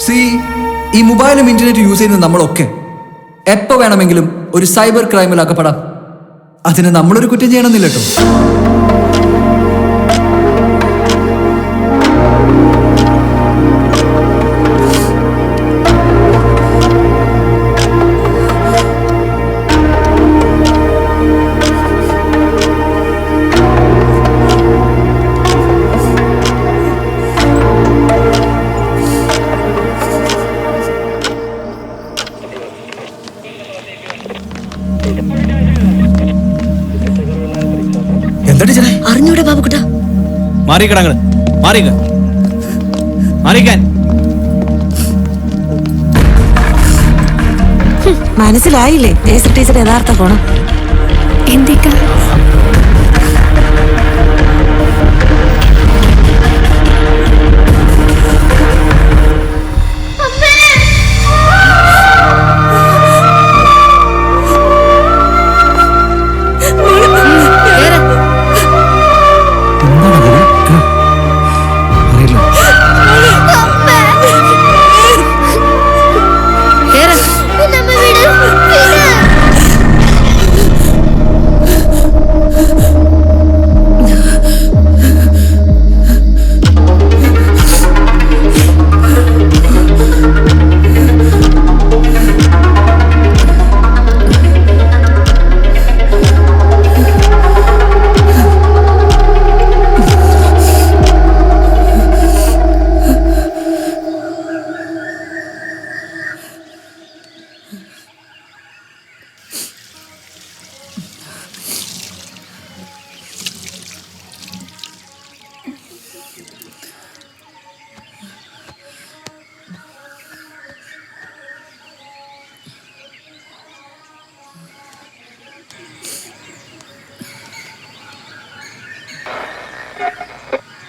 C ഈ മൊബൈലും internet use ചെയ്യുന്ന നമ്മളൊക്കെ എപ്പോൾ വേണമെങ്കിലും ഒരു സൈബർ ക്രൈമിൽ അകപ്പെടാം. അതിന് നമ്മളൊരു കുറ്റം ചെയ്യണമെന്നില്ല കേട്ടോ. അറിഞ്ഞൂടെ ബാബുക്കുട്ട? മാറിക്കടങ്ങള് മാറിക്കാൻ മനസ്സിലായില്ലേ ജയശ്രീ ടീച്ചർ യഥാർത്ഥ കോണം? എന്തേക്കാ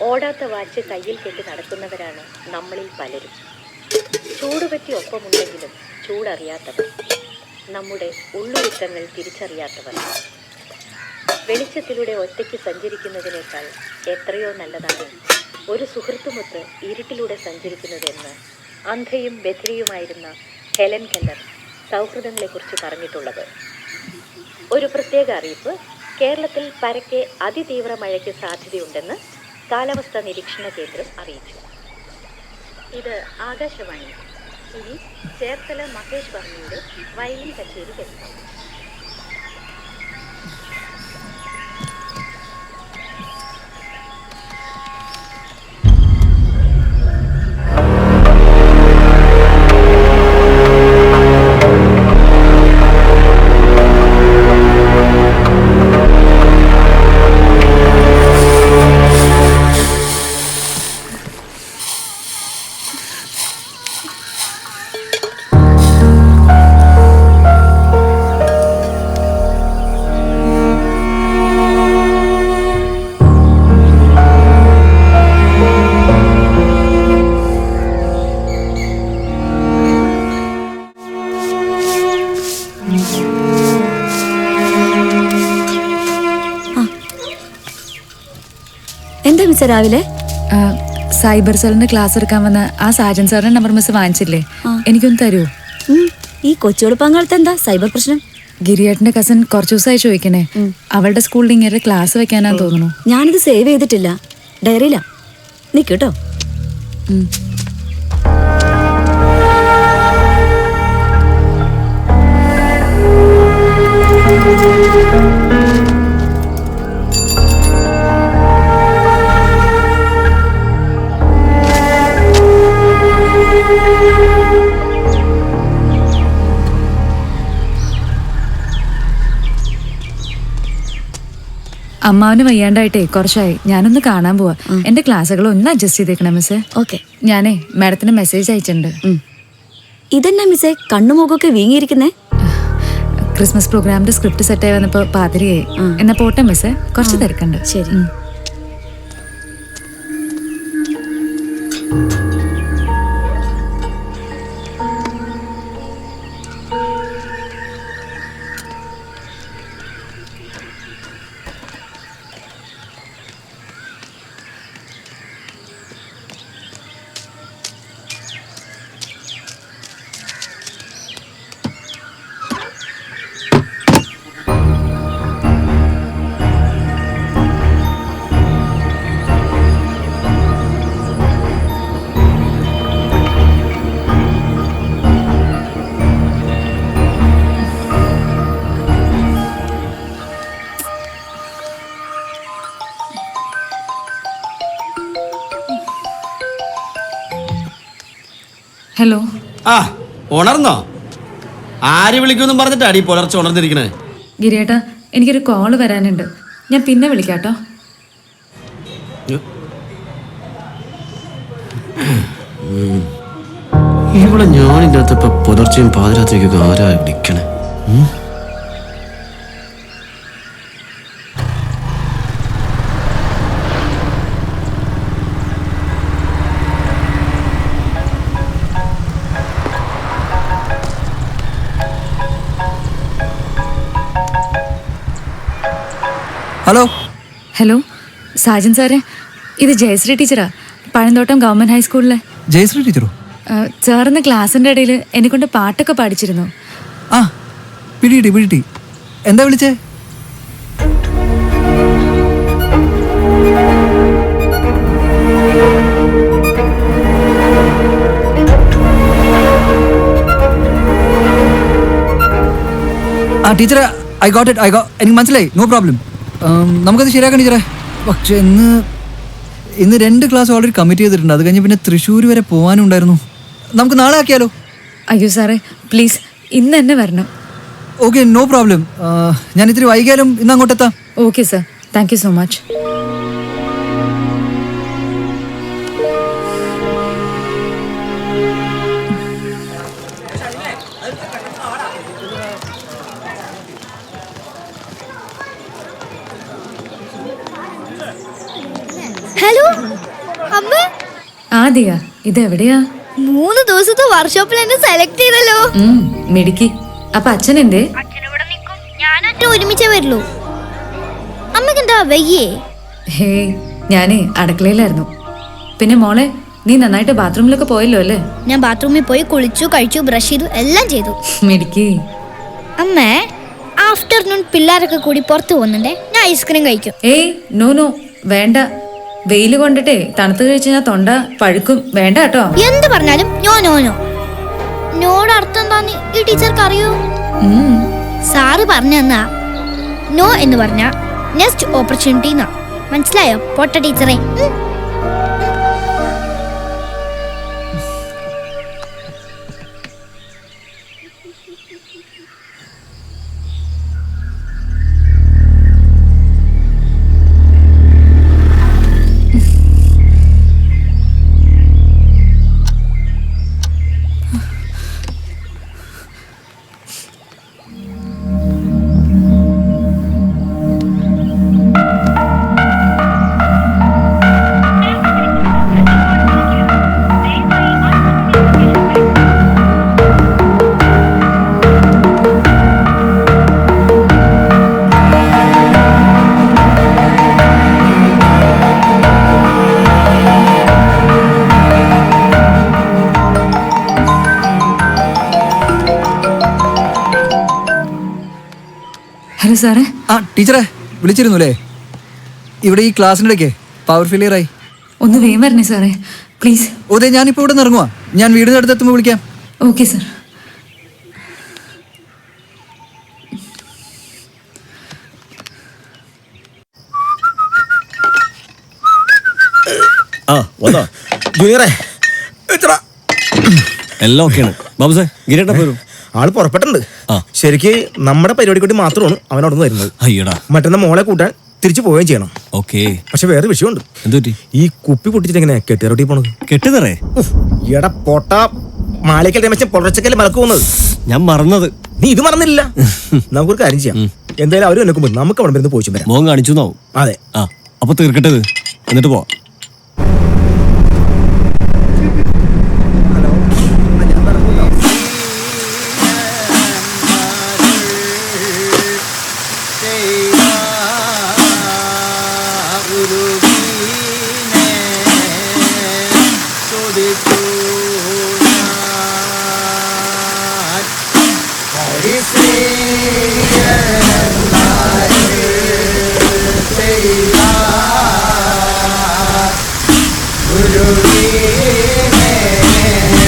ഓടാത്ത വാച്ച് കയ്യിൽ കെട്ടി നടക്കുന്നവരാണ് നമ്മളിൽ പലരും. ചൂടുപറ്റി ഒപ്പമുണ്ടെങ്കിലും ചൂടറിയാത്തവർ, നമ്മുടെ ഉള്ളുരുക്കങ്ങൾ തിരിച്ചറിയാത്തവർ. വെളിച്ചത്തിലൂടെ ഒറ്റയ്ക്ക് സഞ്ചരിക്കുന്നതിനേക്കാൾ എത്രയോ നല്ലതാണ് ഒരു സുഹൃത്തുമൊത്ത് ഇരുട്ടിലൂടെ സഞ്ചരിക്കുന്നതെന്ന് അന്ധയും ബധിരയുമായിരുന്ന ഹെലൻ കെല്ലർ സൗഹൃദങ്ങളെക്കുറിച്ച് പറഞ്ഞിട്ടുള്ളത്. ഒരു പ്രത്യേക അറിയിപ്പ്. കേരളത്തിൽ പരക്കെ അതിതീവ്ര മഴയ്ക്ക് സാധ്യതയുണ്ടെന്ന് കാലാവസ്ഥാ നിരീക്ഷണ കേന്ദ്രം അറിയിച്ചു. ഇത് ആകാശവാണി. ഇനി ചേർത്തല മഹേഷ് വർമ്മയുടെ വയലിൻ കച്ചേരി കേൾക്കാം. എന്താ മിസ് രാവിലെ? സൈബർ സെല്ലിന്റെ ക്ലാസ് എടുക്കാൻ വന്ന ആ സാജൻ സാറിന്റെ നമ്പർ മിസ് വാങ്ങിച്ചില്ലേ? എനിക്കൊന്ന് തരൂ. ഈ കൊച്ചുകൊടുപ്പാങ്കാലത്ത് എന്താ സൈബർ പ്രശ്നം? ഗിരിയേട്ടന്റെ കസിൻ കുറച്ചു ദിവസമായി ചോദിക്കണേ. അവളുടെ സ്കൂളിൽ ഇങ്ങനെ ക്ലാസ് വെക്കാനാന്ന് തോന്നുന്നു. ഞാനിത് സേവ് ചെയ്തിട്ടില്ല, ഡയറിയില്ല. നീ കേട്ടോ. അമ്മാവന് വയ്യാണ്ടായിട്ടേ കുറച്ചായി. ഞാനൊന്ന് കാണാൻ പോവാ. എന്റെ ക്ലാസ്സുകൾ ഒന്ന് അഡ്ജസ്റ്റ് ചെയ്തേക്കണം മിസ്സേ. ഓക്കെ. ഞാനേ മാഡത്തിന് മെസ്സേജ് അയച്ചിട്ടുണ്ട്. ഇതെന്നാ മിസ്സേ കണ്ണുമുഖമൊക്കെ വീങ്ങിയിരിക്കുന്നേ? ക്രിസ്മസ് പ്രോഗ്രാമിന്റെ സ്ക്രിപ്റ്റ് സെറ്റായി വന്നപ്പോ പാതിരിയായി. എന്നാ പോട്ടെ മിസ്സേ, കുറച്ച് തിരക്കുണ്ട്. ശരി. ഹലോ. ആ ഉണർന്നോ? ആര് വിളിക്കുമെന്നും പറഞ്ഞിട്ടാടി പുലർച്ചെ ഉണർന്നിരിക്കണേ? ഗിരിയേട്ടാ, എനിക്കൊരു കോള് വരാനുണ്ട്, ഞാൻ പിന്നെ വിളിക്കാട്ടോ. ഇവിടെ ഞാനിൻ്റെ അകത്ത് ഇപ്പൊ പുലർച്ചെയും പാതിരാത്രിക്കൊക്കെ ആരാ വിളിക്കണേ? ഹലോ. ഹലോ സാജൻ സാറേ, ഇത് ജയശ്രീ ടീച്ചറാ, പഴന്തോട്ടം ഗവൺമെന്റ് ഹൈസ്കൂളിലെ. ജയശ്രീ ടീച്ചറോ? സാറിന് ക്ലാസ്സിൻ്റെ ഇടയിൽ എന്നെക്കൊണ്ട് പാട്ടൊക്കെ പാടിച്ചിരുന്നു. ആ പിടികിട്ടി. എന്താ വിളിച്ചേ? ആ ടീച്ചറെ, ഐ ഗോട്ട് ഇറ്റ്. എനിക്ക് മനസ്സിലായി, നോ പ്രോബ്ലം. നമുക്കത് ശരിയാക്കാം ടീച്ചറെ. പക്ഷെ ഇന്ന് 2 ക്ലാസ് ഓൾറെഡി കമ്മിറ്റ് ചെയ്തിട്ടുണ്ട്. അത് കഴിഞ്ഞ് പിന്നെ തൃശ്ശൂർ വരെ പോകാനും ഉണ്ടായിരുന്നു. നമുക്ക് നാളെ ആക്കിയാലോ? അയ്യോ സാറേ, പ്ലീസ് ഇന്ന് തന്നെ വരണം. Okay, no problem. ഞാൻ ഇത്തിരി വൈകിയാലും ഇന്ന് അങ്ങോട്ടെത്താം. Okay sir, thank you so much. Hello അമ്മ. ആദിയ, ഇത് എവിടെയാ? 3 ദിവസത്തെ വർക്ക്ഷോപ്പിൽ എന്നെ സെലക്ട് ചെയ്തല്ലോ. മിടുക്കി. അപ്പൊ അച്ഛൻ എന്തേ? ഞാനൊറ്റ ഒരുമിച്ചേ വരുള്ളൂ. അമ്മക്ക് എന്താ വയ്യേ? ഹേ, ഞാനേ അടുക്കളയിലായിരുന്നു. പിന്നെ മോളെ, നീ നന്നായിട്ട് ബാത്റൂമിലൊക്കെ പോയല്ലോ അല്ലേ? ഞാൻ ബാത്റൂമിൽ പോയി കുളിച്ചു, കഴിച്ചു, ബ്രഷ് ചെയ്തു, എല്ലാം ചെയ്തു. മിടുക്കി. അമ്മേ, ആഫ്റ്റർനൂൺ പിള്ളേരൊക്കെ കൂടി പുറത്തു പോകുന്നുണ്ടേ, ഞാൻ ഐസ്ക്രീം കഴിക്കും. ഏയ് നോ വേണ്ട. വെയിൽ കൊണ്ടിട്ടേ തണുത്ത് കഴിച്ച് ഞാൻ തൊണ്ട പഴുക്കും. വേണ്ട കേട്ടോ. എന്ത് പറഞ്ഞാലും നോ നോ നോ. നോട് അർത്ഥം എന്താന്ന് ഈ ടീച്ചർക്ക് അറിയൂ? സാറ് പറഞ്ഞെന്നാ നോ എന്ന് പറഞ്ഞ നെക്സ്റ്റ് ഓപ്പർച്യൂണിറ്റി എന്നാ. മനസ്സിലായോ പൊട്ട ടീച്ചറെ? ഹലോ സാറേ. ആ ടീച്ചറെ, വിളിച്ചിരുന്നു അല്ലേ? ഇവിടെ ഈ ക്ലാസ്സിനിടയ്ക്ക് പവർ ഫെയിലിയർ ആയി. ഒന്ന് വേഗം വരണേ സാറേ, പ്ലീസ്. ഓതെ, ഞാനിപ്പോൾ ഇവിടെ നിന്ന് ഇറങ്ങുവാ. ഞാൻ വീടിൻ്റെ അടുത്ത് എത്തുമ്പോൾ വിളിക്കാം. Okay sir. ജൂനിയറേ, എല്ലാം ഓക്കെയാണ്. ബാബുസേ, ഗിരിയേട്ട പോരും. ആള് പുറപ്പെട്ടിട്ടുണ്ട്. ശരിക്ക് നമ്മുടെ പരിപാടി കൂടി മാത്രമാണ് അവൻ അവിടെ നിന്ന് വരുന്നത്. അയ്യടാ, മറ്റന്നാ മോളെ കൂട്ടാൻ തിരിച്ചു പോവുകയും ചെയ്യണം. ഓക്കെ. പക്ഷെ വേറെ വിഷയമുണ്ട്. എന്തുപറ്റി? ഈ കുപ്പി പൊട്ടിച്ചിട്ട് എങ്ങനെ കെട്ടിറോട്ടി പോണത്? കെട്ടുതറേ? എടാ പൊട്ട, മാളിക്കൽ മെച്ചം പുലർച്ചക്കല്ലേ മലക്ക് പോകുന്നത്. ഞാൻ മറന്നത്. നീ ഇത് മറന്നില്ല. നമുക്കൊരു കാര്യം ചെയ്യാം. എന്തായാലും അവര് നിൽക്കുമ്പോൾ നമുക്ക് അവിടെ വരുന്നത് പോയിച്ചും വരാം. മോൻ കാണിച്ചു എന്നാവും. അതെ. ആ, അപ്പൊ തീർക്കട്ടത്, എന്നിട്ട് പോവാം. Guru